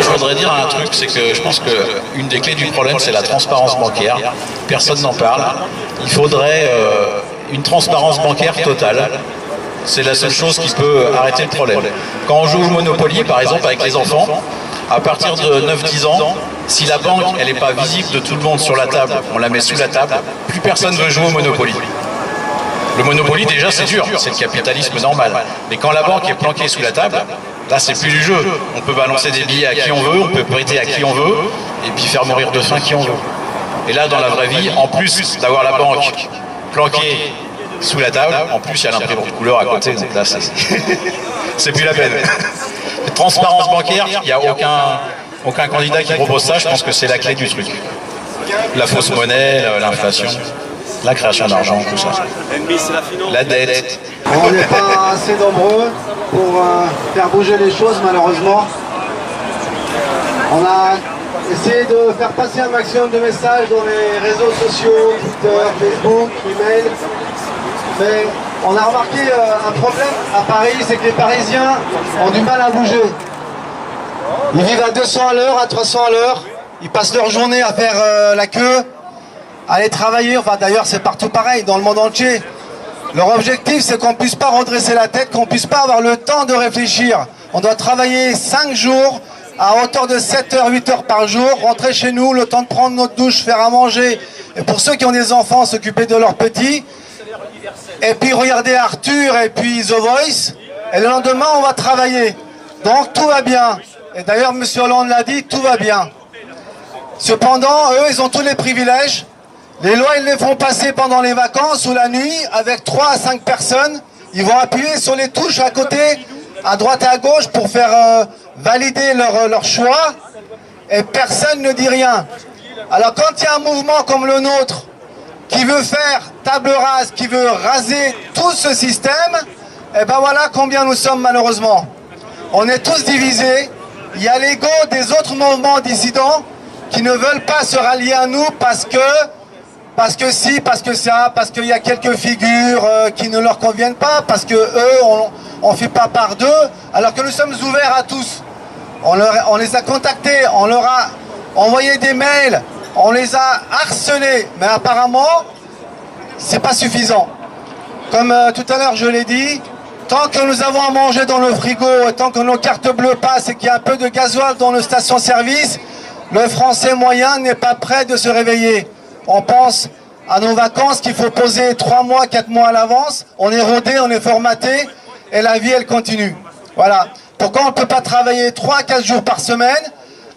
je voudrais dire un truc, c'est que je pense qu'une des clés du problème, c'est la transparence bancaire. Personne n'en parle. Il faudrait une transparence bancaire totale. C'est la seule chose qui peut arrêter le problème. Quand on joue au Monopoly, par exemple, avec les enfants, à partir de 9-10 ans, si la banque elle n'est pas visible de tout le monde sur la table, on la met sous la table, plus personne ne veut jouer au Monopoly. Le Monopoly, déjà, c'est dur, c'est le capitalisme normal. Mais quand la banque est planquée sous la table, là, c'est plus du jeu. On peut balancer des billets à qui on veut, on peut prêter à qui on veut, et puis faire mourir de faim qui on veut. Et là, dans la vraie vie, en plus d'avoir la banque planquée sous la table, en plus, il y a l'imprimante de couleur à côté, donc là, c'est plus la peine. Transparence bancaire, il n'y a aucun candidat qui propose ça, je pense que c'est la clé du truc. La fausse monnaie, l'inflation, la création d'argent, tout ça. La dette. On n'est pas assez nombreux pour faire bouger les choses, malheureusement. On a essayé de faire passer un maximum de messages dans les réseaux sociaux, Twitter, Facebook, email. Mais on a remarqué un problème à Paris, c'est que les Parisiens ont du mal à bouger. Ils vivent à 200 à l'heure, à 300 à l'heure. Ils passent leur journée à faire la queue, à aller travailler. Enfin d'ailleurs c'est partout pareil, dans le monde entier. Leur objectif c'est qu'on ne puisse pas redresser la tête, qu'on ne puisse pas avoir le temps de réfléchir. On doit travailler 5 jours à hauteur de 7 heures, 8 heures par jour, rentrer chez nous, le temps de prendre notre douche, faire à manger. Et pour ceux qui ont des enfants, s'occuper de leurs petits. Et puis regarder Arthur et puis The Voice. Et le lendemain, on va travailler. Donc tout va bien. Et d'ailleurs, M. Hollande l'a dit, tout va bien. Cependant, eux, ils ont tous les privilèges. Les lois, ils les font passer pendant les vacances ou la nuit avec 3 à 5 personnes. Ils vont appuyer sur les touches à côté, à droite et à gauche pour faire valider leur choix. Et personne ne dit rien. Alors quand il y a un mouvement comme le nôtre, qui veut faire table rase, qui veut raser tout ce système, et ben voilà combien nous sommes malheureusement. On est tous divisés. Il y a l'ego des autres mouvements dissidents qui ne veulent pas se rallier à nous parce que si, parce que ça, parce qu'il y a quelques figures qui ne leur conviennent pas, parce que eux, on ne fait pas part d'eux, alors que nous sommes ouverts à tous. On les a contactés, on leur a envoyé des mails, on les a harcelés, mais apparemment, c'est pas suffisant. Comme tout à l'heure je l'ai dit, tant que nous avons à manger dans le frigo, et tant que nos cartes bleues passent et qu'il y a un peu de gasoil dans nos stations-service, le Français moyen n'est pas prêt de se réveiller. On pense à nos vacances qu'il faut poser 3 mois, 4 mois à l'avance. On est rodé, on est formaté, et la vie, elle continue. Voilà. Pourquoi on ne peut pas travailler 3 à 4 jours par semaine,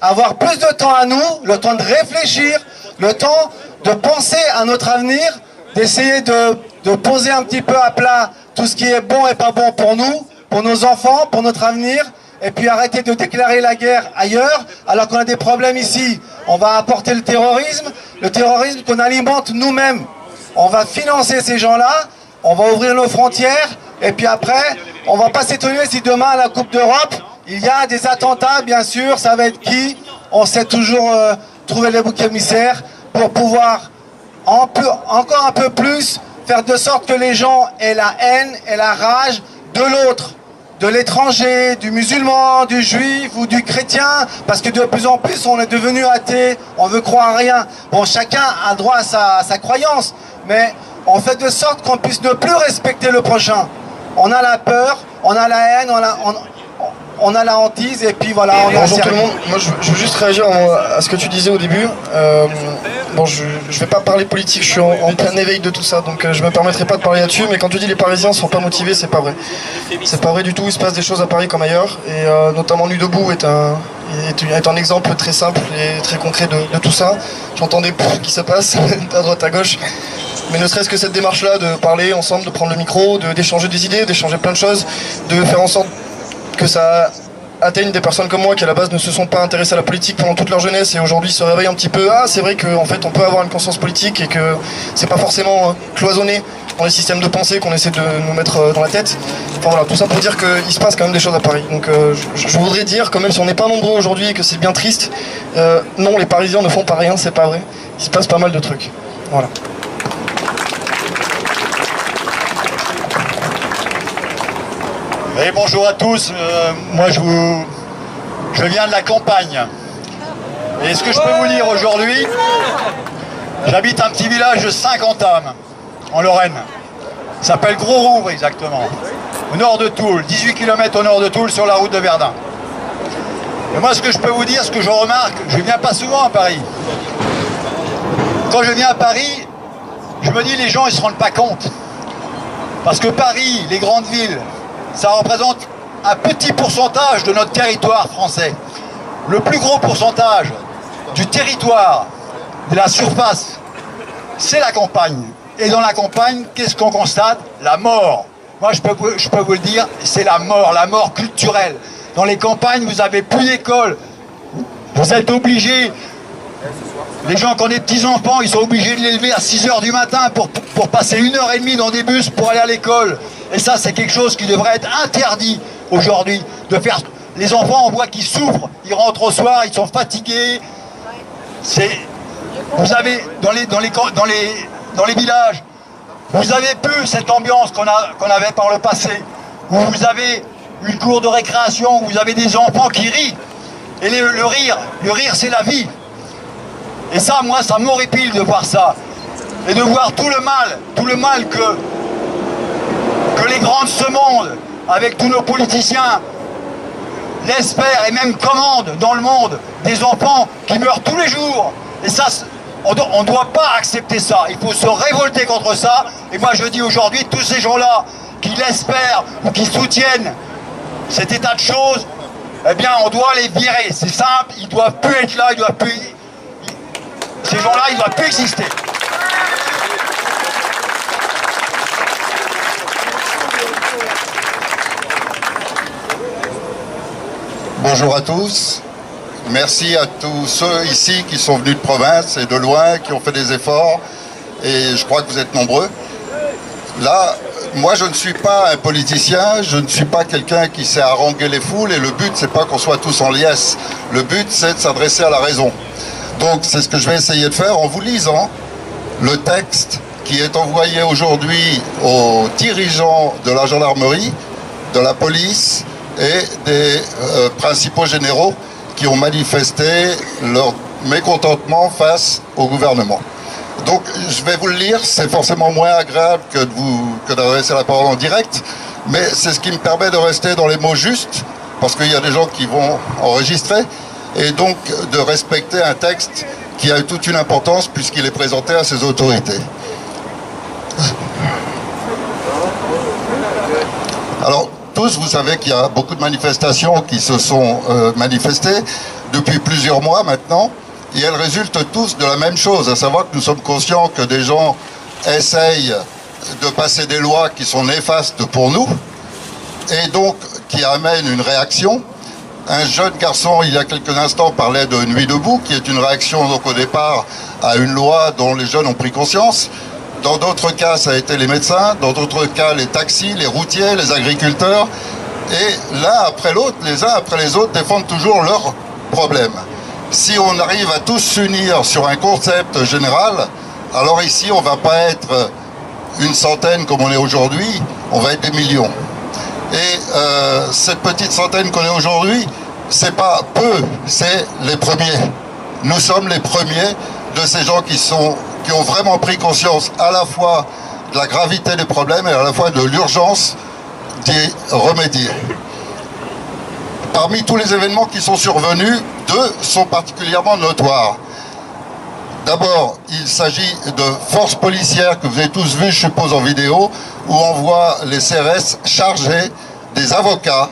avoir plus de temps à nous, le temps de réfléchir, le temps de penser à notre avenir, d'essayer de poser un petit peu à plat tout ce qui est bon et pas bon pour nous, pour nos enfants, pour notre avenir, et puis arrêter de déclarer la guerre ailleurs, alors qu'on a des problèmes ici. On va apporter le terrorisme qu'on alimente nous-mêmes. On va financer ces gens-là, on va ouvrir nos frontières, et puis après, on va pas s'étonner si demain à la Coupe d'Europe, il y a des attentats, bien sûr, ça va être qui? On sait toujours trouver les boucs émissaires pour pouvoir encore un peu plus faire de sorte que les gens aient la haine et la rage de l'autre, de l'étranger, du musulman, du juif ou du chrétien, parce que de plus en plus on est devenu athée, on veut croire à rien. Bon, chacun a droit à sa croyance, mais on fait de sorte qu'on puisse ne plus respecter le prochain. On a la peur, on a la haine, on a la hantise, et puis voilà, on est Bonjour tout le monde. Moi je veux juste réagir à ce que tu disais au début. Bon, je vais pas parler politique, je suis en plein éveil de tout ça, donc je me permettrai pas de parler là-dessus, mais quand tu dis les Parisiens sont pas motivés, c'est pas vrai. C'est pas vrai du tout, il se passe des choses à Paris comme ailleurs, et notamment Nuit debout est un exemple très simple et très concret de tout ça. J'entends des poufs qui se passent à droite à gauche, mais ne serait-ce que cette démarche-là de parler ensemble, de prendre le micro, d'échanger des idées, d'échanger plein de choses, de faire en sorte que ça atteigne des personnes comme moi qui à la base ne se sont pas intéressées à la politique pendant toute leur jeunesse et aujourd'hui se réveillent un petit peu. Ah, c'est vrai qu'en fait on peut avoir une conscience politique et que c'est pas forcément cloisonné dans les systèmes de pensée qu'on essaie de nous mettre dans la tête. Enfin voilà, tout ça pour dire qu'il se passe quand même des choses à Paris. Donc je voudrais dire, quand même si on n'est pas nombreux aujourd'hui et que c'est bien triste, non, les Parisiens ne font pas rien, c'est pas vrai. Il se passe pas mal de trucs. Voilà. Et bonjour à tous, moi je Je viens de la campagne. Et ce que je peux vous dire aujourd'hui, j'habite un petit village de 50 âmes, en Lorraine. Ça s'appelle Gros-Rouvre exactement. Au nord de Toul, 18 km au nord de Toul sur la route de Verdun. Et moi ce que je peux vous dire, ce que je remarque, je ne viens pas souvent à Paris. Quand je viens à Paris, je me dis les gens ils ne se rendent pas compte. Parce que Paris, les grandes villes, ça représente un petit pourcentage de notre territoire français. Le plus gros pourcentage du territoire, de la surface, c'est la campagne. Et dans la campagne, qu'est-ce qu'on constate? La mort. Moi, je peux vous le dire, c'est la mort culturelle. Dans les campagnes, vous n'avez plus d'école. Vous êtes obligés, les gens qui ont des petits-enfants, ils sont obligés de les lever à 6 h du matin pour passer 1h30 dans des bus pour aller à l'école. Et ça, c'est quelque chose qui devrait être interdit aujourd'hui. De faire. Les enfants, on voit qu'ils souffrent, ils rentrent au soir, ils sont fatigués. Vous avez, dans les villages, vous avez plus cette ambiance qu'on avait par le passé, où vous avez une cour de récréation, où vous avez des enfants qui rient. Et le rire c'est la vie. Et ça, moi, ça m'horripile de voir ça. Et de voir tout le mal que les grands de ce monde, avec tous nos politiciens, l'espèrent et même commandent dans le monde des enfants qui meurent tous les jours. Et ça, on ne doit pas accepter ça. Il faut se révolter contre ça. Et moi, je dis aujourd'hui, tous ces gens-là qui l'espèrent ou qui soutiennent cet état de choses, eh bien, on doit les virer. C'est simple, ils ne doivent plus être là, ces gens-là, ils ne doivent plus exister. Bonjour à tous. Merci à tous ceux ici qui sont venus de province et de loin, qui ont fait des efforts. Et je crois que vous êtes nombreux. Là, moi je ne suis pas un politicien, je ne suis pas quelqu'un qui sait haranguer les foules. Et le but, c'est pas qu'on soit tous en liesse. Le but, c'est de s'adresser à la raison. Donc c'est ce que je vais essayer de faire en vous lisant le texte qui est envoyé aujourd'hui aux dirigeants de la gendarmerie, de la police et des principaux généraux qui ont manifesté leur mécontentement face au gouvernement. Donc je vais vous le lire, c'est forcément moins agréable que d'adresser la parole en direct, mais c'est ce qui me permet de rester dans les mots justes, parce qu'il y a des gens qui vont enregistrer, et donc de respecter un texte qui a toute une importance puisqu'il est présenté à ses autorités. Alors, tous, vous savez qu'il y a beaucoup de manifestations qui se sont manifestées depuis plusieurs mois maintenant, et elles résultent tous de la même chose, à savoir que nous sommes conscients que des gens essayent de passer des lois qui sont néfastes pour nous, et donc qui amènent une réaction. Un jeune garçon, il y a quelques instants, parlait de Nuit debout, qui est une réaction donc au départ à une loi dont les jeunes ont pris conscience. Dans d'autres cas, ça a été les médecins, dans d'autres cas, les taxis, les routiers, les agriculteurs. Et l'un après l'autre, les uns après les autres défendent toujours leurs problèmes. Si on arrive à tous s'unir sur un concept général, alors ici, on ne va pas être une centaine comme on est aujourd'hui, on va être des millions. Et cette petite centaine qu'on est aujourd'hui, c'est pas peu, c'est les premiers. Nous sommes les premiers de ces gens qui ont vraiment pris conscience à la fois de la gravité des problèmes et à la fois de l'urgence d'y remédier. Parmi tous les événements qui sont survenus, 2 sont particulièrement notoires. D'abord, il s'agit de forces policières que vous avez tous vues, je suppose, en vidéo, où on voit les CRS charger des avocats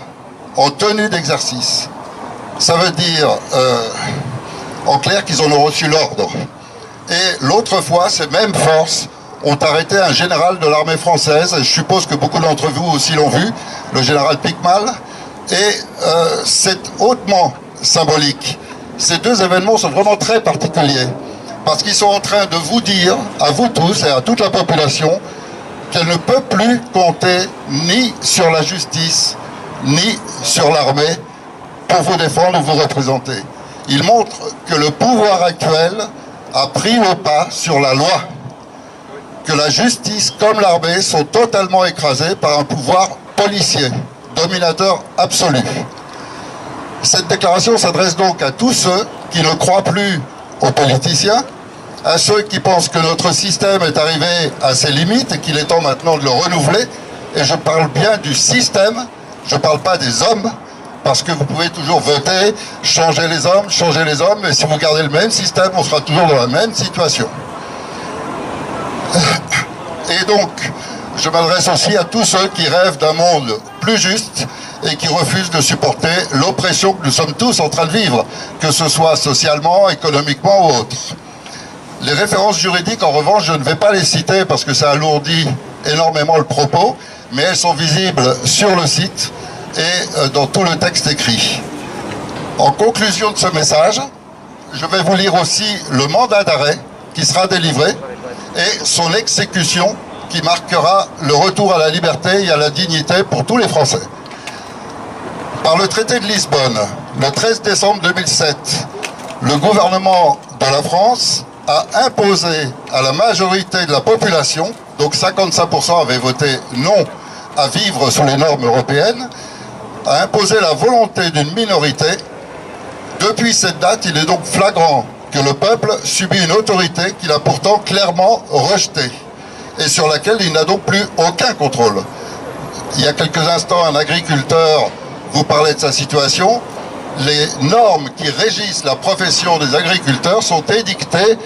en tenue d'exercice. Ça veut dire, en clair, qu'ils en ont reçu l'ordre. Et l'autre fois, ces mêmes forces ont arrêté un général de l'armée française, et je suppose que beaucoup d'entre vous aussi l'ont vu, le général Picmal, et c'est hautement symbolique. Ces 2 événements sont vraiment très particuliers, parce qu'ils sont en train de vous dire, à vous tous et à toute la population, qu'elle ne peut plus compter ni sur la justice, ni sur l'armée pour vous défendre ou vous représenter. Ils montrent que le pouvoir actuel a pris le pas sur la loi, que la justice comme l'armée sont totalement écrasées par un pouvoir policier, dominateur absolu. Cette déclaration s'adresse donc à tous ceux qui ne croient plus aux politiciens, à ceux qui pensent que notre système est arrivé à ses limites et qu'il est temps maintenant de le renouveler. Et je parle bien du système, je ne parle pas des hommes, parce que vous pouvez toujours voter, changer les hommes, mais si vous gardez le même système, on sera toujours dans la même situation. Et donc, je m'adresse aussi à tous ceux qui rêvent d'un monde plus juste et qui refusent de supporter l'oppression que nous sommes tous en train de vivre, que ce soit socialement, économiquement ou autre. Les références juridiques, en revanche, je ne vais pas les citer parce que ça alourdit énormément le propos, mais elles sont visibles sur le site et dans tout le texte écrit. En conclusion de ce message, je vais vous lire aussi le mandat d'arrêt qui sera délivré et son exécution qui marquera le retour à la liberté et à la dignité pour tous les Français. Par le traité de Lisbonne, le 13 décembre 2007, le gouvernement de la France a imposé à la majorité de la population, donc 55% avaient voté non à vivre sous les normes européennes, a imposé la volonté d'une minorité. Depuis cette date, il est donc flagrant que le peuple subit une autorité qu'il a pourtant clairement rejetée et sur laquelle il n'a donc plus aucun contrôle. Il y a quelques instants, un agriculteur vous parlait de sa situation. Les normes qui régissent la profession des agriculteurs sont édictées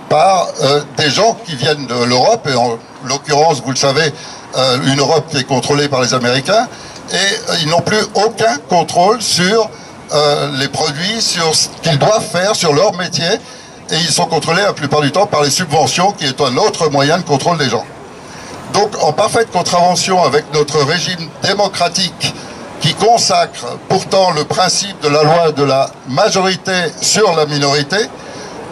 par des gens qui viennent de l'Europe, et en l'occurrence, vous le savez, une Europe qui est contrôlée par les Américains, et ils n'ont plus aucun contrôle sur les produits, sur ce qu'ils doivent faire, sur leur métier, et ils sont contrôlés la plupart du temps par les subventions, qui est un autre moyen de contrôle des gens. Donc, en parfaite contravention avec notre régime démocratique, qui consacre pourtant le principe de la loi de la majorité sur la minorité,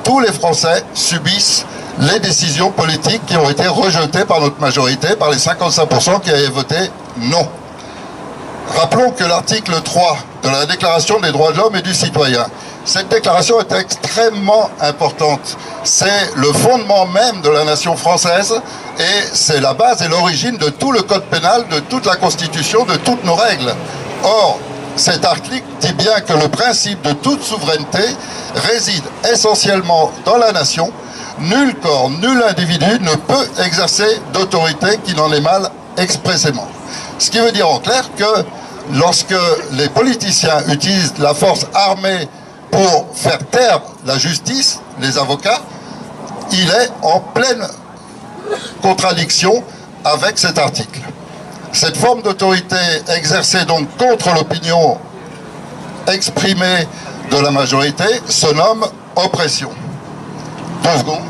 tous les Français subissent les décisions politiques qui ont été rejetées par notre majorité, par les 55% qui avaient voté non. Rappelons que l'article 3 de la Déclaration des droits de l'homme et du citoyen, cette déclaration est extrêmement importante. C'est le fondement même de la nation française et c'est la base et l'origine de tout le code pénal, de toute la Constitution, de toutes nos règles. Or, cet article dit bien que le principe de toute souveraineté réside essentiellement dans la nation. Nul corps, nul individu ne peut exercer d'autorité qui n'en ait mal expressément. Ce qui veut dire en clair que lorsque les politiciens utilisent la force armée pour faire taire la justice, les avocats, il est en pleine contradiction avec cet article. Cette forme d'autorité exercée donc contre l'opinion exprimée de la majorité se nomme oppression. 2 secondes.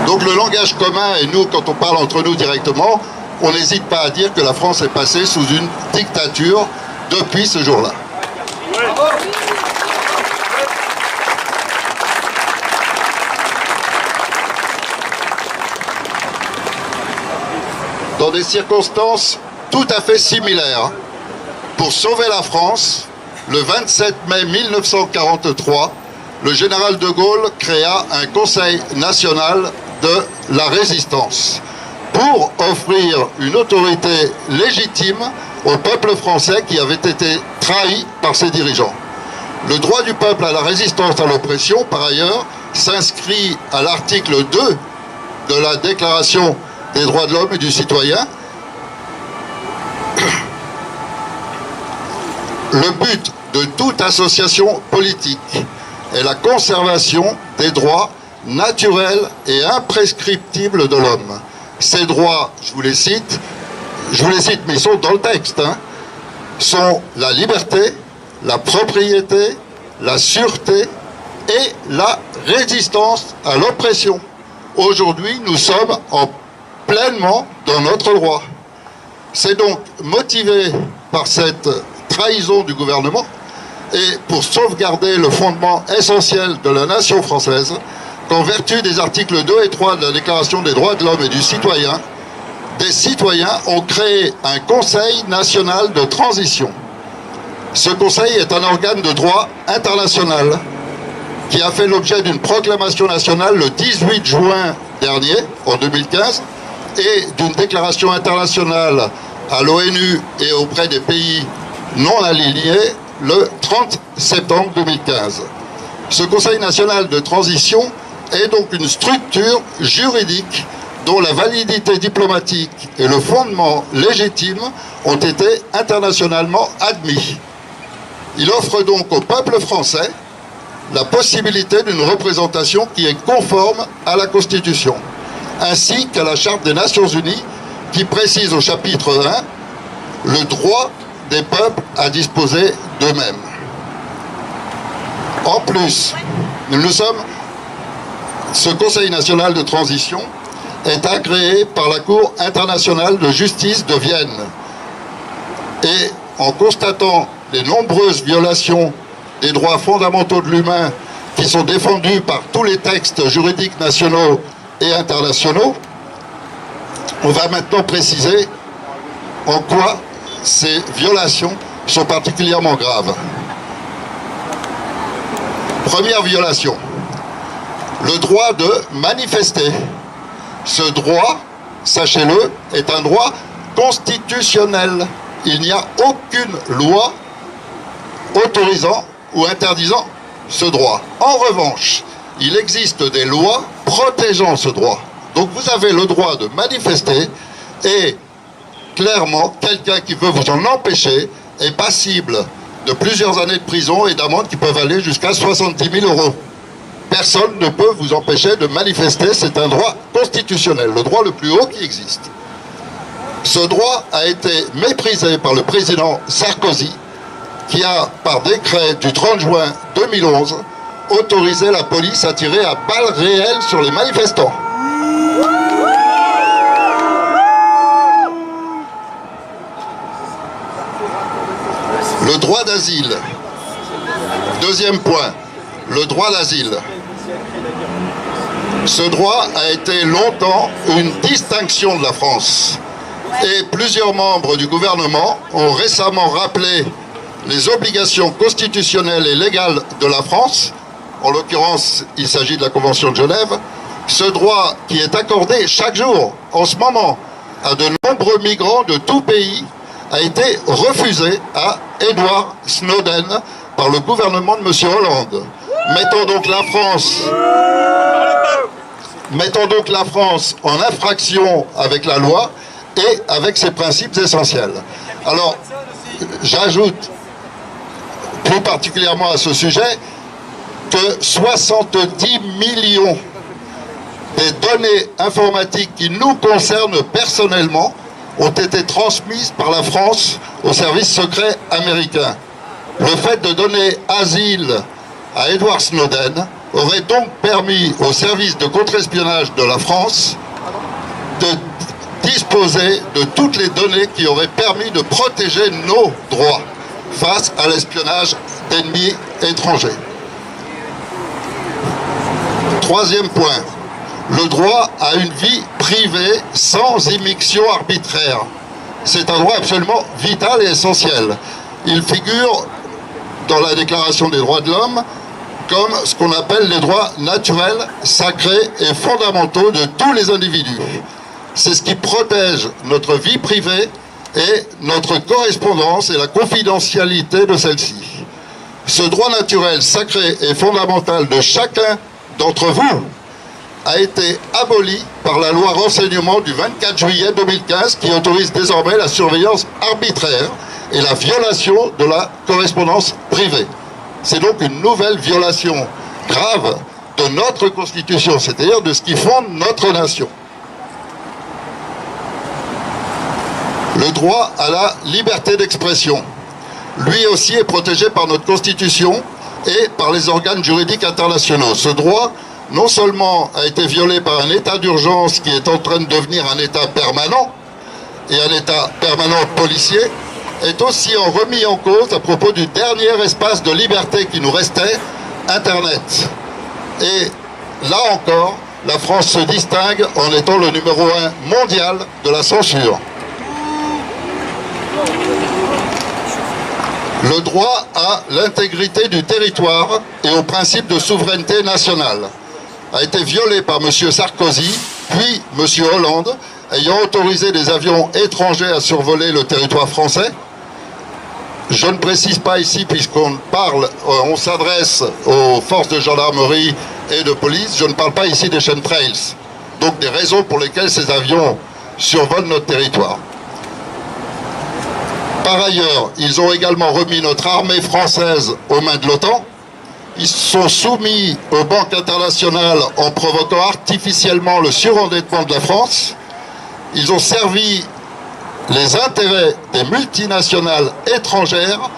Donc le langage commun, et nous, quand on parle entre nous directement, on n'hésite pas à dire que la France est passée sous une dictature depuis ce jour-là. Dans des circonstances tout à fait similaires, pour sauver la France, le 27 mai 1943, le général de Gaulle créa un Conseil national de la résistance pour offrir une autorité légitime au peuple français qui avait été trahi par ses dirigeants. Le droit du peuple à la résistance à l'oppression, par ailleurs, s'inscrit à l'article 2 de la Déclaration des droits de l'homme et du citoyen. Le but de toute association politique est la conservation des droits naturels et imprescriptibles de l'homme. Ces droits, je vous les cite, mais ils sont dans le texte, sont la liberté, la propriété, la sûreté et la résistance à l'oppression. Aujourd'hui, nous sommes pleinement dans notre droit. C'est donc motivé par cette trahison du gouvernement et pour sauvegarder le fondement essentiel de la nation française qu'en vertu des articles 2 et 3 de la Déclaration des droits de l'homme et du citoyen, des citoyens ont créé un Conseil national de transition. Ce conseil est un organe de droit international qui a fait l'objet d'une proclamation nationale le 18 juin dernier, en 2015, et d'une déclaration internationale à l'ONU et auprès des pays non alignée le 30 septembre 2015. Ce Conseil national de transition est donc une structure juridique dont la validité diplomatique et le fondement légitime ont été internationalement admis. Il offre donc au peuple français la possibilité d'une représentation qui est conforme à la Constitution, ainsi qu'à la Charte des Nations Unies qui précise au chapitre 1 le droit des peuples à disposer d'eux-mêmes. En plus, ce Conseil national de transition est agréé par la Cour internationale de justice de Vienne. Et en constatant les nombreuses violations des droits fondamentaux de l'humain qui sont défendus par tous les textes juridiques nationaux et internationaux, on va maintenant préciser en quoi ces violations sont particulièrement graves. Première violation, le droit de manifester. Ce droit, sachez-le, est un droit constitutionnel. Il n'y a aucune loi autorisant ou interdisant ce droit. En revanche, il existe des lois protégeant ce droit. Donc vous avez le droit de manifester et clairement, quelqu'un qui veut vous en empêcher est passible de plusieurs années de prison et d'amendes qui peuvent aller jusqu'à 70 000 €. Personne ne peut vous empêcher de manifester, c'est un droit constitutionnel, le droit le plus haut qui existe. Ce droit a été méprisé par le président Sarkozy, qui a, par décret du 30 juin 2011, autorisé la police à tirer à balles réelles sur les manifestants. Le droit d'asile. Deuxième point, le droit d'asile. Ce droit a été longtemps une distinction de la France. Et plusieurs membres du gouvernement ont récemment rappelé les obligations constitutionnelles et légales de la France. En l'occurrence, il s'agit de la Convention de Genève. Ce droit qui est accordé chaque jour, en ce moment, à de nombreux migrants de tout pays, a été refusé à Edward Snowden par le gouvernement de M. Hollande. Mettons donc la France en infraction avec la loi et avec ses principes essentiels. Alors, j'ajoute plus particulièrement à ce sujet que 70 millions des données informatiques qui nous concernent personnellement ont été transmises par la France au service secret américain. Le fait de donner asile à Edward Snowden aurait donc permis au service de contre-espionnage de la France de disposer de toutes les données qui auraient permis de protéger nos droits face à l'espionnage d'ennemis étrangers. Troisième point, le droit à une vie privée sans immixtion arbitraire. C'est un droit absolument vital et essentiel. Il figure dans la Déclaration des droits de l'homme comme ce qu'on appelle les droits naturels, sacrés et fondamentaux de tous les individus. C'est ce qui protège notre vie privée et notre correspondance et la confidentialité de celle-ci. Ce droit naturel, sacré et fondamental de chacun d'entre vous a été aboli par la loi renseignement du 24 juillet 2015 qui autorise désormais la surveillance arbitraire et la violation de la correspondance privée. C'est donc une nouvelle violation grave de notre Constitution, c'est-à-dire de ce qui fonde notre nation. Le droit à la liberté d'expression, lui aussi est protégé par notre Constitution et par les organes juridiques internationaux. Ce droit, non seulement a été violé par un état d'urgence qui est en train de devenir un état permanent, et un état permanent policier, est aussi remis en cause à propos du dernier espace de liberté qui nous restait, Internet. Et là encore, la France se distingue en étant le numéro 1 mondial de la censure. Le droit à l'intégrité du territoire et au principe de souveraineté nationale a été violé par M. Sarkozy, puis M. Hollande, ayant autorisé des avions étrangers à survoler le territoire français. Je ne précise pas ici, puisqu'on parle, on s'adresse aux forces de gendarmerie et de police, je ne parle pas ici des chemtrails, donc des raisons pour lesquelles ces avions survolent notre territoire. Par ailleurs, ils ont également remis notre armée française aux mains de l'OTAN. Ils sont soumis aux banques internationales en provoquant artificiellement le surendettement de la France. Ils ont servi les intérêts des multinationales étrangères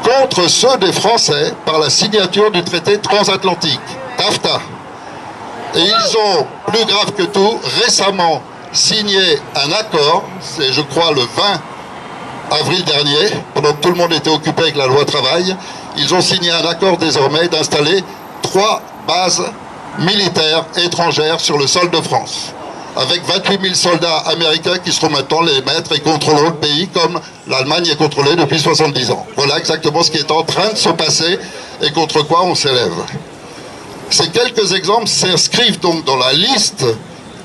contre ceux des Français par la signature du traité transatlantique, TAFTA. Et ils ont, plus grave que tout, récemment signé un accord, c'est je crois le 20 avril dernier, pendant que tout le monde était occupé avec la loi travail, ils ont signé un accord désormais d'installer 3 bases militaires étrangères sur le sol de France, avec 28 000 soldats américains qui seront maintenant les maîtres et contrôleront le pays comme l'Allemagne est contrôlée depuis 70 ans. Voilà exactement ce qui est en train de se passer et contre quoi on s'élève. Ces quelques exemples s'inscrivent donc dans la liste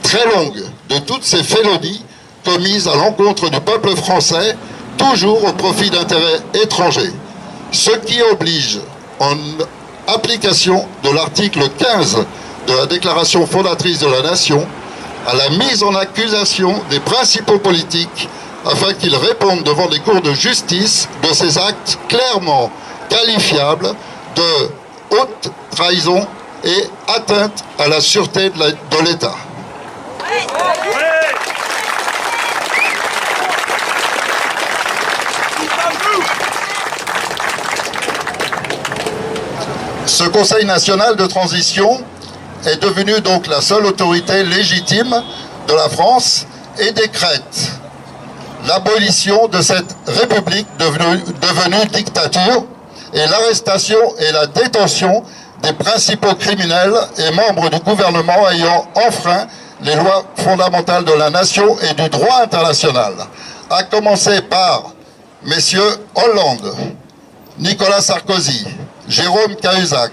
très longue de toutes ces félonies commises à l'encontre du peuple français, toujours au profit d'intérêts étrangers. Ce qui oblige, en application de l'article 15 de la Déclaration fondatrice de la Nation, à la mise en accusation des principaux politiques afin qu'ils répondent devant des cours de justice de ces actes clairement qualifiables de haute trahison et atteinte à la sûreté de l'État. Ce Conseil national de transition est devenu donc la seule autorité légitime de la France et décrète l'abolition de cette république devenue dictature et l'arrestation et la détention des principaux criminels et membres du gouvernement ayant enfreint les lois fondamentales de la nation et du droit international, à commencer par messieurs Hollande, Nicolas Sarkozy, Jérôme Cahuzac,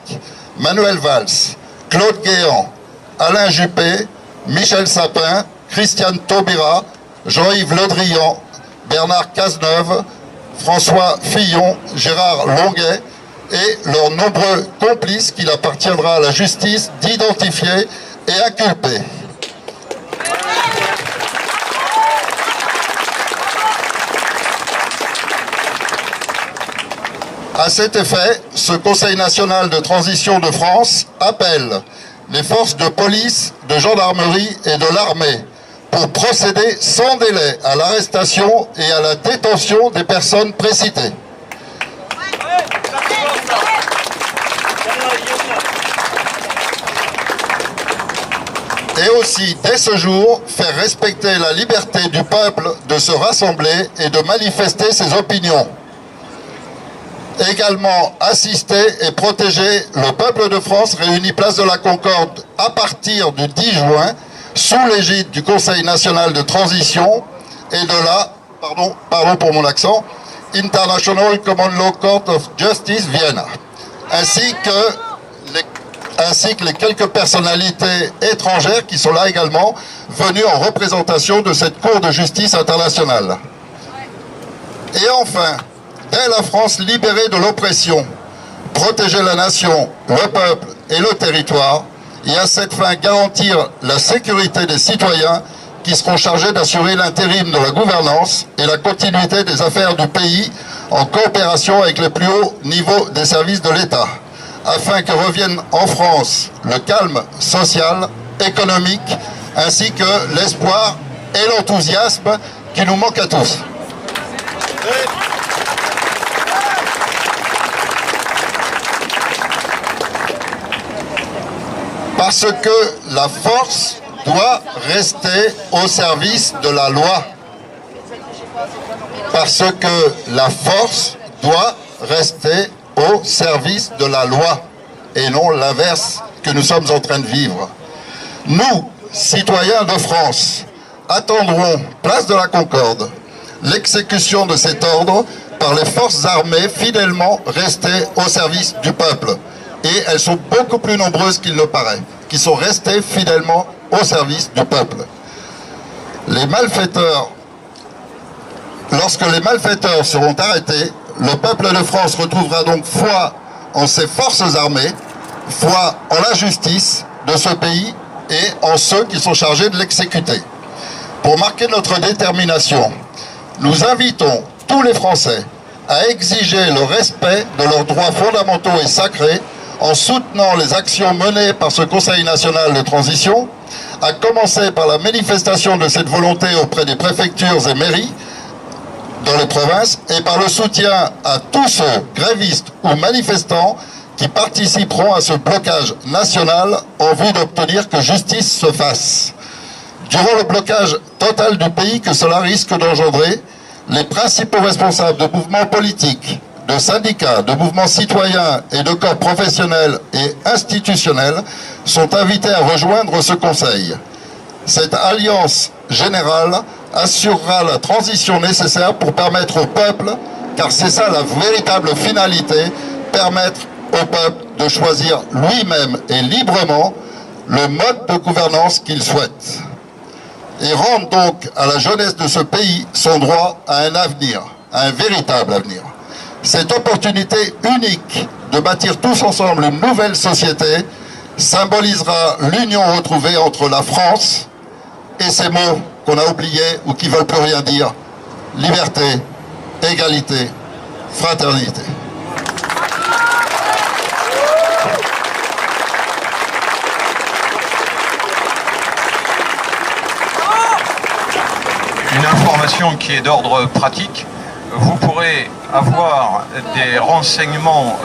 Manuel Valls, Claude Guéant, Alain Juppé, Michel Sapin, Christiane Taubira, Jean-Yves Le Drian, Bernard Cazeneuve, François Fillon, Gérard Longuet et leurs nombreux complices qu'il appartiendra à la justice d'identifier et inculper. À cet effet, ce Conseil national de transition de France appelle les forces de police, de gendarmerie et de l'armée pour procéder sans délai à l'arrestation et à la détention des personnes précitées. Et aussi, dès ce jour, faire respecter la liberté du peuple de se rassembler et de manifester ses opinions. Également assister et protéger le peuple de France réuni place de la Concorde à partir du 10 juin sous l'égide du Conseil national de transition et de la, pardon pour mon accent, International Common Law Court of Justice Vienna, ainsi que les quelques personnalités étrangères qui sont là également, venues en représentation de cette Cour de justice internationale. Et enfin, dès la France libérée de l'oppression, protéger la nation, le peuple et le territoire, et à cette fin garantir la sécurité des citoyens qui seront chargés d'assurer l'intérim de la gouvernance et la continuité des affaires du pays en coopération avec les plus hauts niveaux des services de l'État, afin que revienne en France le calme social, économique, ainsi que l'espoir et l'enthousiasme qui nous manquent à tous. Parce que la force doit rester au service de la loi. Parce que la force doit rester au service de la loi et non l'inverse que nous sommes en train de vivre. Nous, citoyens de France, attendrons, place de la Concorde, l'exécution de cet ordre par les forces armées fidèlement restées au service du peuple. Et elles sont beaucoup plus nombreuses qu'il ne paraît, qui sont restées fidèlement au service du peuple. Les malfaiteurs, lorsque les malfaiteurs seront arrêtés, Le peuple de France retrouvera donc foi en ses forces armées, foi en la justice de ce pays et en ceux qui sont chargés de l'exécuter. Pour marquer notre détermination, nous invitons tous les Français à exiger le respect de leurs droits fondamentaux et sacrés en soutenant les actions menées par ce Conseil national de transition, à commencer par la manifestation de cette volonté auprès des préfectures et mairies dans les provinces et par le soutien à tous ceux, grévistes ou manifestants, qui participeront à ce blocage national en vue d'obtenir que justice se fasse. Durant le blocage total du pays que cela risque d'engendrer, les principaux responsables de mouvements politiques, de syndicats, de mouvements citoyens et de corps professionnels et institutionnels sont invités à rejoindre ce Conseil. Cette alliance générale assurera la transition nécessaire pour permettre au peuple, car c'est ça la véritable finalité, permettre au peuple de choisir lui-même et librement le mode de gouvernance qu'il souhaite. Et rendre donc à la jeunesse de ce pays son droit à un avenir, à un véritable avenir. Cette opportunité unique de bâtir tous ensemble une nouvelle société symbolisera l'union retrouvée entre la France et ces mots qu'on a oubliés ou qui ne veulent plus rien dire: liberté, égalité, fraternité. Une information qui est d'ordre pratique, vous pourrez avoir des renseignements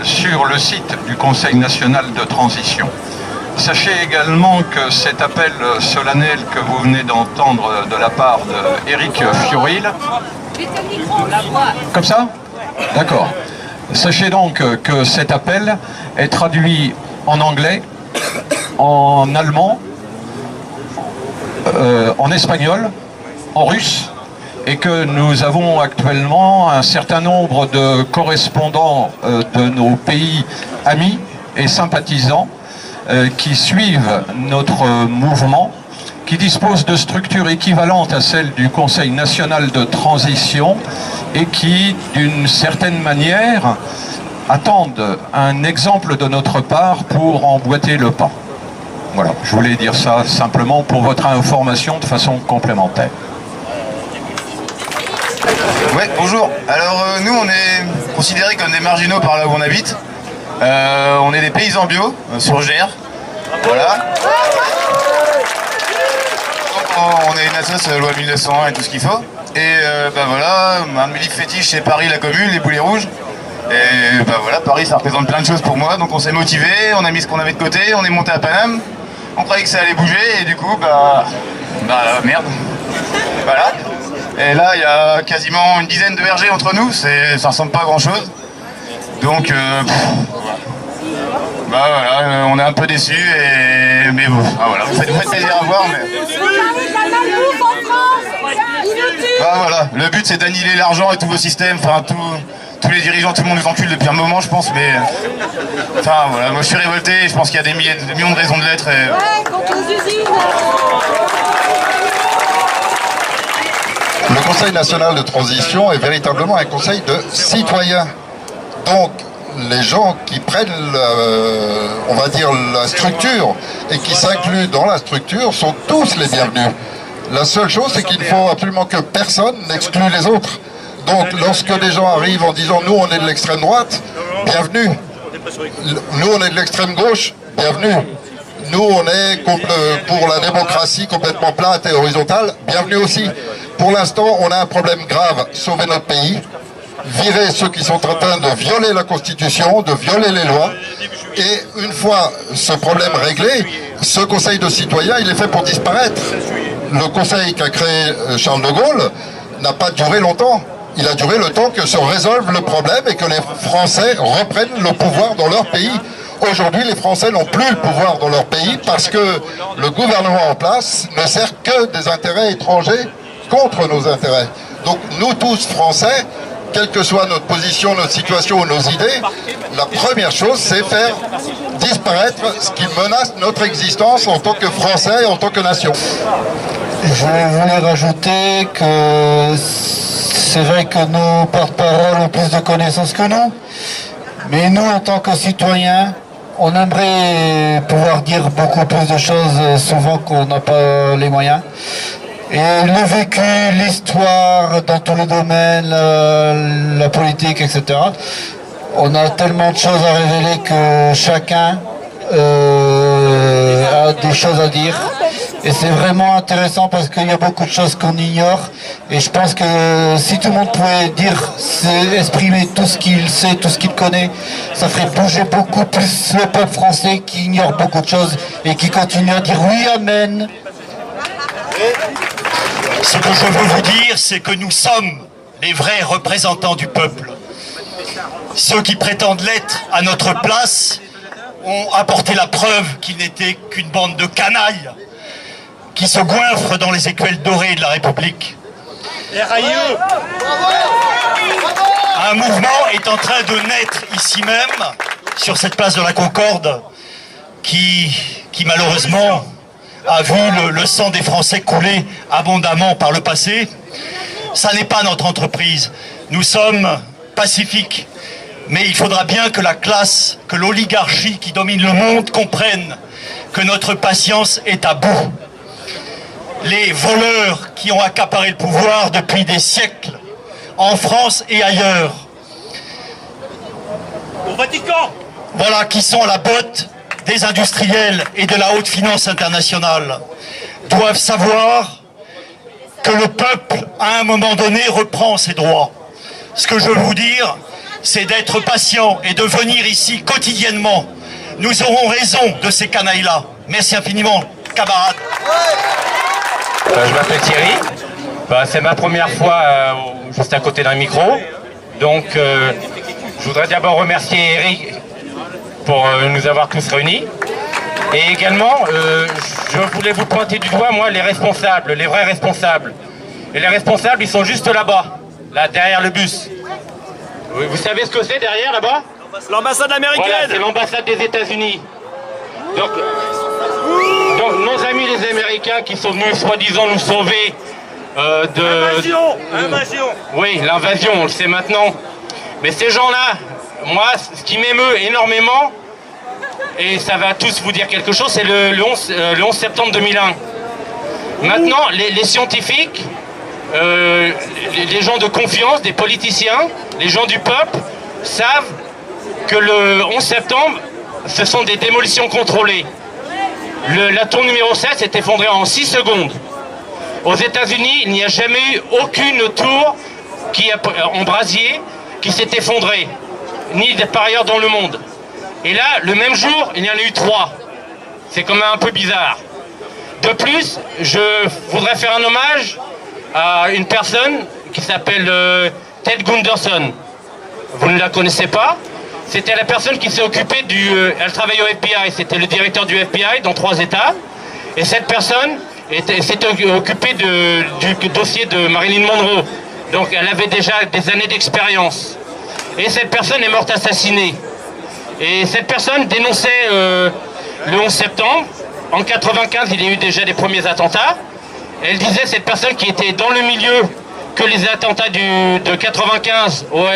sur le site du Conseil national de transition. Sachez également que cet appel solennel que vous venez d'entendre de la part d'Éric Fiouril... Comme ça? D'accord. Sachez donc que cet appel est traduit en anglais, en allemand, en espagnol, en russe, et que nous avons actuellement un certain nombre de correspondants de nos pays amis et sympathisants qui suivent notre mouvement, qui disposent de structures équivalentes à celles du Conseil national de transition et qui, d'une certaine manière, attendent un exemple de notre part pour emboîter le pas. Voilà, je voulais dire ça simplement pour votre information de façon complémentaire. Ouais, bonjour. Alors nous on est considérés comme des marginaux par là où on habite. On est des paysans bio sur Gers. Voilà. On est une association loi 1901 et tout ce qu'il faut. Et voilà, un musique fétiche c'est Paris la commune, les boulets rouges. Et voilà, Paris ça représente plein de choses pour moi. Donc on s'est motivé, on a mis ce qu'on avait de côté, on est monté à Paname. On croyait que ça allait bouger et du coup, merde. Voilà. Et là, il y a quasiment une dizaine de vergers entre nous, ça ressemble pas à grand chose. Donc, voilà, on est un peu déçus, mais bon, voilà, vous faites plaisir à voir. Mais... voilà, le but c'est d'annihiler l'argent et tous vos systèmes, enfin tous les dirigeants, tout le monde nous encule depuis un moment, je pense, mais... Enfin, voilà, moi je suis révolté, je pense qu'il y a des millions de raisons de l'être. Et... Ouais, contre les usines. Le Conseil national de transition est véritablement un conseil de citoyens. Donc, les gens qui prennent, on va dire, la structure et qui s'incluent dans la structure sont tous les bienvenus. La seule chose, c'est qu'il ne faut absolument que personne n'exclue les autres. Donc, lorsque des gens arrivent en disant « nous, on est de l'extrême droite », bienvenue. Nous, on est de l'extrême gauche, bienvenue. Nous, on est pour la démocratie complètement plate et horizontale, bienvenue aussi. Pour l'instant, on a un problème grave, sauver notre pays, virer ceux qui sont en train de violer la Constitution, de violer les lois. Et une fois ce problème réglé, ce Conseil de citoyens, il est fait pour disparaître. Le Conseil qu'a créé Charles de Gaulle n'a pas duré longtemps. Il a duré le temps que se résolve le problème et que les Français reprennent le pouvoir dans leur pays. Aujourd'hui, les Français n'ont plus le pouvoir dans leur pays parce que le gouvernement en place ne sert que des intérêts étrangers contre nos intérêts. Donc nous tous Français, quelle que soit notre position, notre situation ou nos idées, la première chose c'est faire disparaître ce qui menace notre existence en tant que Français et en tant que nation. Je voulais rajouter que c'est vrai que nos porte-paroles ont plus de connaissances que nous, mais nous, en tant que citoyens, on aimerait pouvoir dire beaucoup plus de choses, souvent qu'on n'a pas les moyens. Et le vécu, l'histoire dans tous les domaines, la politique, etc. On a tellement de choses à révéler que chacun a des choses à dire. Et c'est vraiment intéressant parce qu'il y a beaucoup de choses qu'on ignore. Et je pense que si tout le monde pouvait dire, exprimer tout ce qu'il sait, tout ce qu'il connaît, ça ferait bouger beaucoup plus le peuple français qui ignore beaucoup de choses et qui continue à dire oui, amen. Ce que je veux vous dire, c'est que nous sommes les vrais représentants du peuple. Ceux qui prétendent l'être à notre place ont apporté la preuve qu'ils n'étaient qu'une bande de canailles qui se goinfrent dans les écuelles dorées de la République. Un mouvement est en train de naître ici même, sur cette place de la Concorde, qui malheureusement a vu le sang des Français couler abondamment par le passé. Ça n'est pas notre entreprise. Nous sommes pacifiques. Mais il faudra bien que la classe, que l'oligarchie qui domine le monde comprenne que notre patience est à bout. Les voleurs qui ont accaparé le pouvoir depuis des siècles, en France et ailleurs, au Vatican, voilà, qui sont à la botte des industriels et de la haute finance internationale, doivent savoir que le peuple, à un moment donné, reprend ses droits. Ce que je veux vous dire, c'est d'être patient et de venir ici quotidiennement. Nous aurons raison de ces canailles-là. Merci infiniment, camarades. Je m'appelle Thierry. C'est ma première fois juste à côté d'un micro. Donc, je voudrais d'abord remercier Eric pour nous avoir tous réunis. Et également, je voulais vous pointer du doigt, moi, les responsables, les vrais responsables. Et les responsables, ils sont juste là-bas, là, derrière le bus. Vous savez ce que c'est derrière, là-bas? L'ambassade américaine. Voilà, c'est l'ambassade des États-Unis. Donc, nos amis les Américains qui sont venus soi-disant nous sauver Invasion. Oui, l'invasion, on le sait maintenant. Mais ces gens-là, moi, ce qui m'émeut énormément, et ça va tous vous dire quelque chose, c'est le 11 septembre 2001. Maintenant, les scientifiques, les gens de confiance, des politiciens, les gens du peuple, savent que le 11 septembre, ce sont des démolitions contrôlées. La tour numéro 7 s'est effondrée en 6 secondes. Aux États-Unis, il n'y a jamais eu aucune tour en brasier qui s'est effondrée, ni par ailleurs dans le monde. Et là, le même jour, il y en a eu 3. C'est quand même un peu bizarre. De plus, je voudrais faire un hommage à une personne qui s'appelle Ted Gunderson. Vous ne la connaissez pas? C'était la personne qui s'est occupée elle travaillait au FBI, c'était le directeur du FBI dans 3 États. Et cette personne s'était occupée du dossier de Marilyn Monroe. Donc elle avait déjà des années d'expérience. Et cette personne est morte assassinée. Et cette personne dénonçait le 11 septembre. En 95, il y a eu déjà des premiers attentats. Elle disait, cette personne qui était dans le milieu, que les attentats de 95 au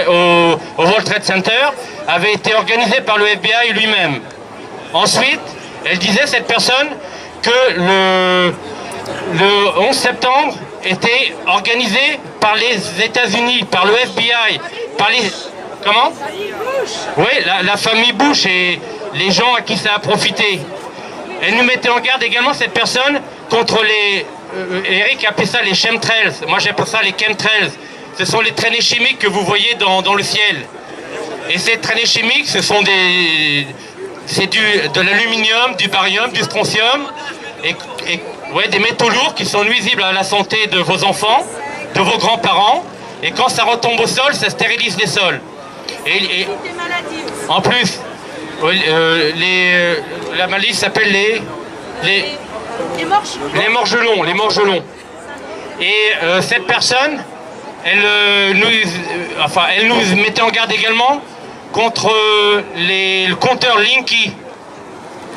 World Trade Center avaient été organisés par le FBI lui-même. Ensuite, elle disait, cette personne, que le 11 septembre était organisé par les États-Unis, par le FBI, par les... Comment? Oui, la famille Bush et les gens à qui ça a profité. Elle nous mettait en garde également, cette personne, contre les... Eric appelait ça les chemtrails, moi j'appelle ça les chemtrails. Ce sont les traînées chimiques que vous voyez dans le ciel. Et ces traînées chimiques, ce sont de l'aluminium, du barium, du strontium, ouais, des métaux lourds qui sont nuisibles à la santé de vos enfants, de vos grands-parents. Et quand ça retombe au sol, ça stérilise les sols. Et en plus, la maladie s'appelle les morgelons. Et cette personne, elle nous mettait en garde également contre le compteur Linky.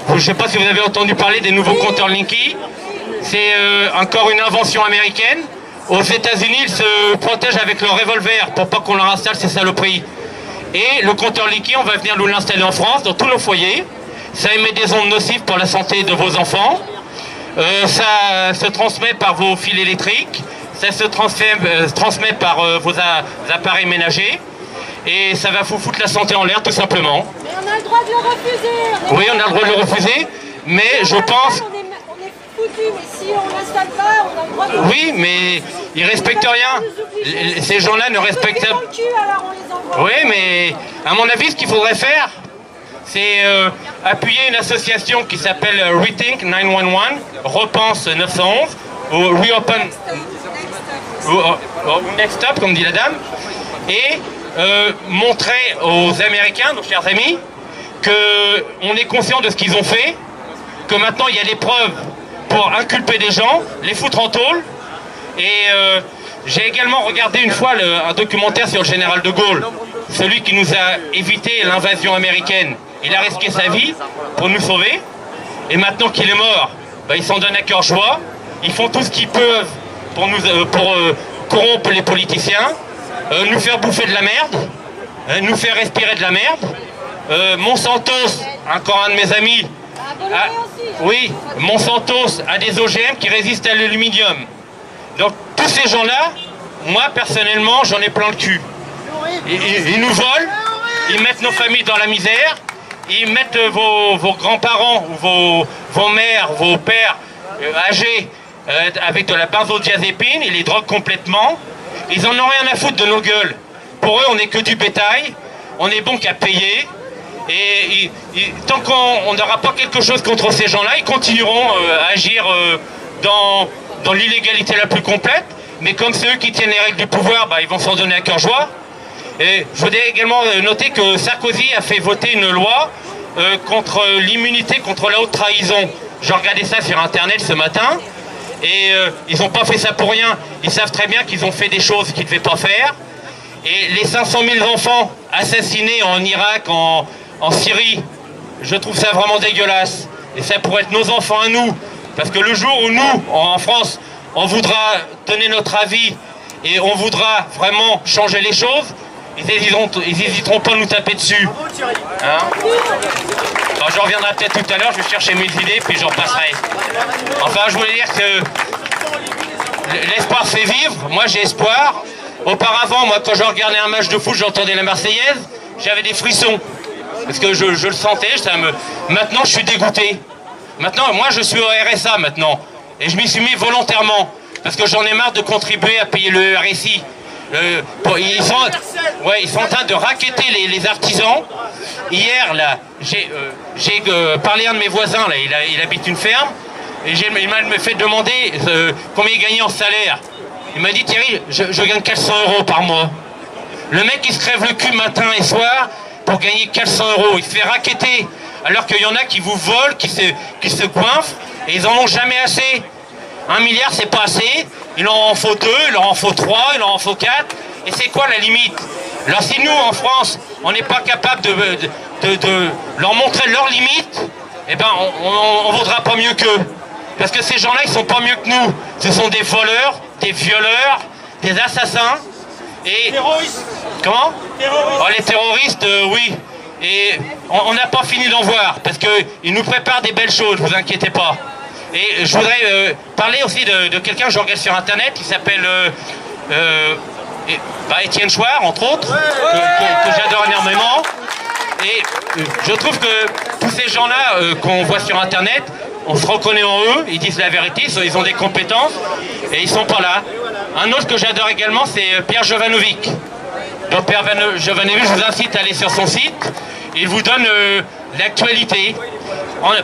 Je ne sais pas si vous avez entendu parler des nouveaux compteurs Linky. c'est encore une invention américaine. Aux États-Unis, ils se protègent avec leur revolver pour pas qu'on leur installe ces saloperies. Et le compteur liquide, on va venir nous l'installer en France, dans tous nos foyers. Ça émet des ondes nocives pour la santé de vos enfants. Ça se transmet par vos fils électriques. Ça se transmet par vos appareils ménagers. Et ça va vous foutre la santé en l'air, tout simplement. Mais on a le droit de le refuser. Oui, on a le droit de le refuser. Mais je pense... On est foutu, mais si on l'installe pas, on a le droit de... Oui, mais ils respectent rien. Ces gens-là ne respectent... Oui, mais à mon avis, ce qu'il faudrait faire, c'est appuyer une association qui s'appelle Rethink 911, Repense 911, ou Reopen... Next Stop, comme dit la dame, et montrer aux Américains, nos chers amis, qu'on est conscient de ce qu'ils ont fait, que maintenant il y a des preuves pour inculper des gens, les foutre en tôle. Et j'ai également regardé une fois un documentaire sur le général de Gaulle, celui qui nous a évité l'invasion américaine. Il a risqué sa vie pour nous sauver, et maintenant qu'il est mort, bah, ils s'en donnent à cœur joie. Ils font tout ce qu'ils peuvent pour corrompre les politiciens, nous faire bouffer de la merde, nous faire respirer de la merde. Monsantos, encore un de mes amis, oui, Monsantos a des OGM qui résistent à l'aluminium. Donc tous ces gens-là, moi personnellement, j'en ai plein le cul. Ils nous volent, ils mettent nos familles dans la misère, ils mettent vos grands-parents, ou vos mères, vos pères âgés avec de la benzodiazépine, ils les droguent complètement. Ils en ont rien à foutre de nos gueules. Pour eux, on n'est que du bétail, on est bon qu'à payer. Et tant qu'on n'aura pas quelque chose contre ces gens-là, ils continueront à agir dans l'illégalité la plus complète. Mais comme c'est eux qui tiennent les règles du pouvoir, bah, ils vont s'en donner à cœur joie. Et je voudrais également noter que Sarkozy a fait voter une loi contre l'immunité contre la haute trahison. J'ai regardé ça sur Internet ce matin. Et ils n'ont pas fait ça pour rien. Ils savent très bien qu'ils ont fait des choses qu'ils ne devaient pas faire. Et les 500 000 enfants assassinés en Irak, en Syrie, je trouve ça vraiment dégueulasse. Et ça pourrait être nos enfants à nous. Parce que le jour où nous, en France, on voudra donner notre avis et on voudra vraiment changer les choses, ils n'hésiteront pas à nous taper dessus. Hein? Alors, je reviendrai peut-être tout à l'heure, je vais chercher mes idées, puis j'en passerai. Enfin, je voulais dire que l'espoir fait vivre. Moi, j'ai espoir. Auparavant, moi, quand je regardais un match de foot, j'entendais la Marseillaise, j'avais des frissons. Parce que je le sentais, Maintenant, je suis dégoûté. Maintenant, moi, je suis au RSA, maintenant. Et je m'y suis mis volontairement. Parce que j'en ai marre de contribuer à payer le RSI. Ils sont en train de racketter les artisans. Hier, là, j'ai parlé à un de mes voisins, là, il habite une ferme, et il m'a fait demander combien il gagnait en salaire. Il m'a dit, Thierry, je gagne 400 € par mois. Le mec, il se crève le cul matin et soir pour gagner 400 €. Il se fait racketter, alors qu'il y en a qui vous volent, qui se coiffent, et ils en ont jamais assez. 1 milliard, c'est pas assez. Il en faut 2, il en faut 3, il en faut 4. Et c'est quoi la limite? Alors si nous, en France, on n'est pas capable de leur montrer leurs limites, eh ben on vaudra pas mieux qu'eux. Parce que ces gens-là, ils sont pas mieux que nous. Ce sont des voleurs, des violeurs, des assassins. Et... Terroristes. Comment? Terroristes. Oh, les terroristes, oui. Et on n'a pas fini d'en voir, parce qu'ils nous préparent des belles choses, ne vous inquiétez pas. Et je voudrais parler aussi de quelqu'un que je regarde sur Internet, qui s'appelle Étienne Chouard, entre autres, que j'adore énormément. Et je trouve que tous ces gens-là qu'on voit sur Internet, on se reconnaît en eux, ils disent la vérité, ils ont des compétences, et ils sont pas là. Un autre que j'adore également, c'est Pierre Jovanovic. Donc Pierre Jovanovic, je vous incite à aller sur son site, il vous donne l'actualité.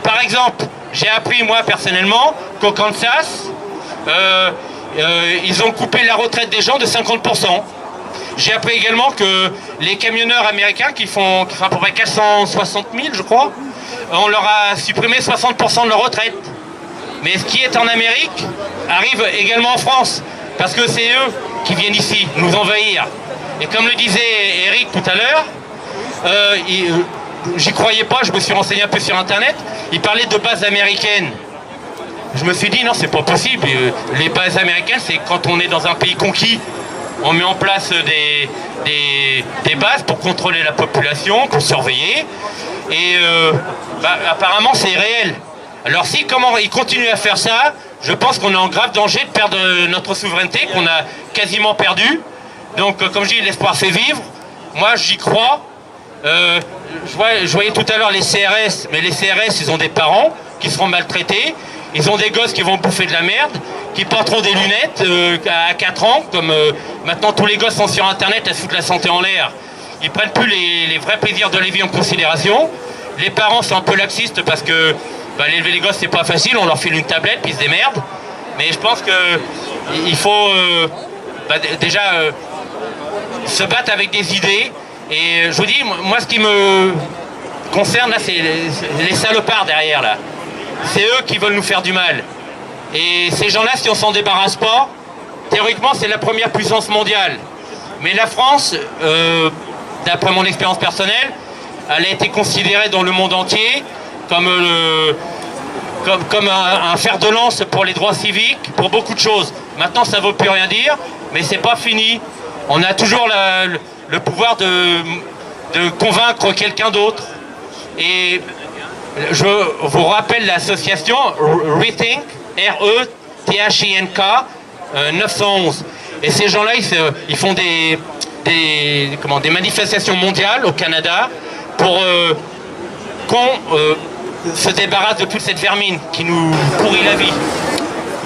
Par exemple, j'ai appris moi personnellement qu'au Kansas, ils ont coupé la retraite des gens de 50%. J'ai appris également que les camionneurs américains qui font à peu près 460 000, je crois, on leur a supprimé 60% de leur retraite. Mais ce qui est en Amérique arrive également en France, parce que c'est eux qui viennent ici nous envahir. Et comme le disait Eric tout à l'heure, j'y croyais pas, je me suis renseigné un peu sur Internet, il parlait de bases américaines. je me suis dit non, c'est pas possible. Les bases américaines, c'est quand on est dans un pays conquis, on met en place des bases pour contrôler la population, pour surveiller. Et apparemment, c'est réel. Alors si comment ils continuent à faire ça, je pense qu'on est en grave danger de perdre notre souveraineté, qu'on a quasiment perdue. Donc comme je dis, l'espoir fait vivre. Moi, j'y crois. Je voyais tout à l'heure les CRS, mais les CRS, ils ont des parents qui seront maltraités. Ils ont des gosses qui vont bouffer de la merde, qui porteront des lunettes à 4 ans, comme maintenant tous les gosses sont sur Internet, elles se foutent la santé en l'air. Ils prennent plus les vrais plaisirs de la vie en considération. Les parents sont un peu laxistes parce que l'élever les gosses c'est pas facile, on leur file une tablette puis ils se démerdent. Mais je pense qu'il faut déjà se battre avec des idées. Et je vous dis, moi ce qui me concerne là, c'est les salopards derrière là. C'est eux qui veulent nous faire du mal. Et ces gens-là, si on s'en débarrasse pas, théoriquement, c'est la première puissance mondiale. Mais la France, d'après mon expérience personnelle, elle a été considérée dans le monde entier comme un fer de lance pour les droits civiques, pour beaucoup de choses. Maintenant, ça ne veut plus rien dire, mais c'est pas fini. On a toujours le pouvoir de convaincre quelqu'un d'autre. Et je vous rappelle l'association Rethink, R-E-T-H-I-N-K 911. Et ces gens-là, ils font des manifestations mondiales au Canada pour qu'on se débarrasse de toute cette vermine qui nous pourrit la vie.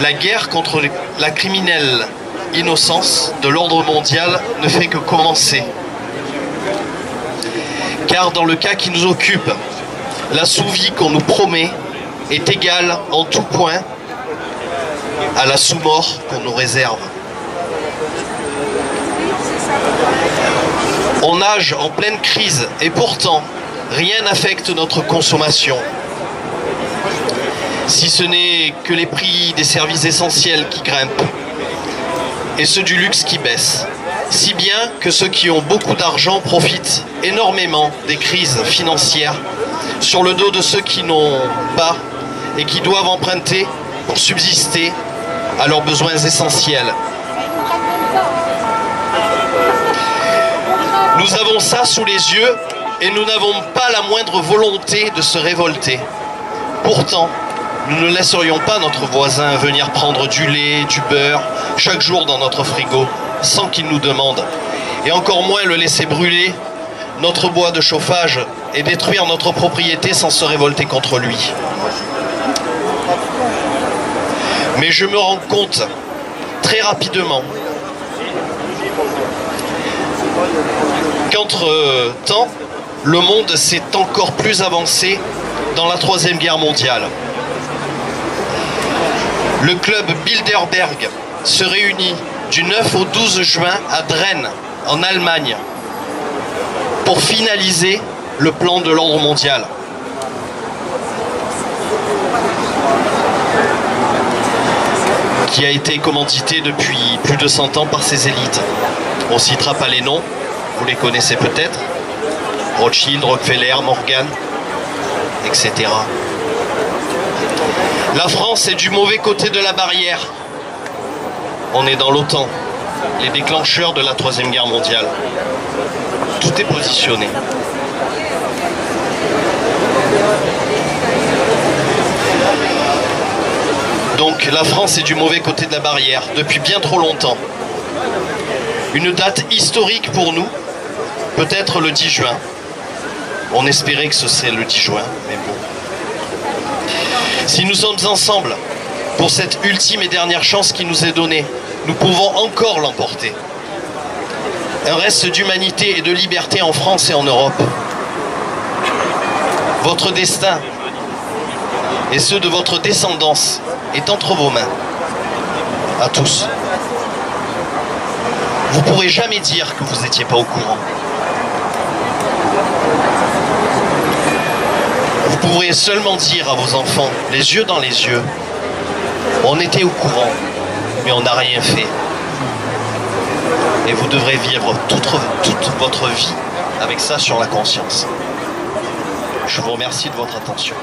La guerre contre la criminelle innocence de l'ordre mondial ne fait que commencer. Car dans le cas qui nous occupe, la sous-vie qu'on nous promet est égale en tout point à la sous-mort qu'on nous réserve. On nage en pleine crise et pourtant rien n'affecte notre consommation. Si ce n'est que les prix des services essentiels qui grimpent et ceux du luxe qui baissent. Si bien que ceux qui ont beaucoup d'argent profitent énormément des crises financières sur le dos de ceux qui n'ont pas et qui doivent emprunter pour subsister à leurs besoins essentiels. Nous avons ça sous les yeux et nous n'avons pas la moindre volonté de se révolter. Pourtant, nous ne laisserions pas notre voisin venir prendre du lait, du beurre, chaque jour dans notre frigo, sans qu'il nous demande. Et encore moins le laisser brûler notre bois de chauffage et détruire notre propriété sans se révolter contre lui. Mais je me rends compte très rapidement qu'entre-temps, le monde s'est encore plus avancé dans la Troisième Guerre mondiale. Le club Bilderberg se réunit du 9 au 12 juin à Dresde, en Allemagne, pour finaliser le plan de l'ordre mondial. Qui a été commandité depuis plus de 100 ans par ses élites. On citera pas les noms, vous les connaissez peut-être. Rothschild, Rockefeller, Morgan, etc. La France est du mauvais côté de la barrière. On est dans l'OTAN, les déclencheurs de la Troisième Guerre mondiale. Tout est positionné. Donc la France est du mauvais côté de la barrière depuis bien trop longtemps. Une date historique pour nous, peut-être le 10 juin. On espérait que ce serait le 10 juin, mais bon. Si nous sommes ensemble pour cette ultime et dernière chance qui nous est donnée, nous pouvons encore l'emporter. Un reste d'humanité et de liberté en France et en Europe. Votre destin et ceux de votre descendance est entre vos mains. À tous. Vous ne pourrez jamais dire que vous n'étiez pas au courant. Vous pourrez seulement dire à vos enfants, les yeux dans les yeux, on était au courant, mais on n'a rien fait. Et vous devrez vivre toute votre vie avec ça sur la conscience. Je vous remercie de votre attention.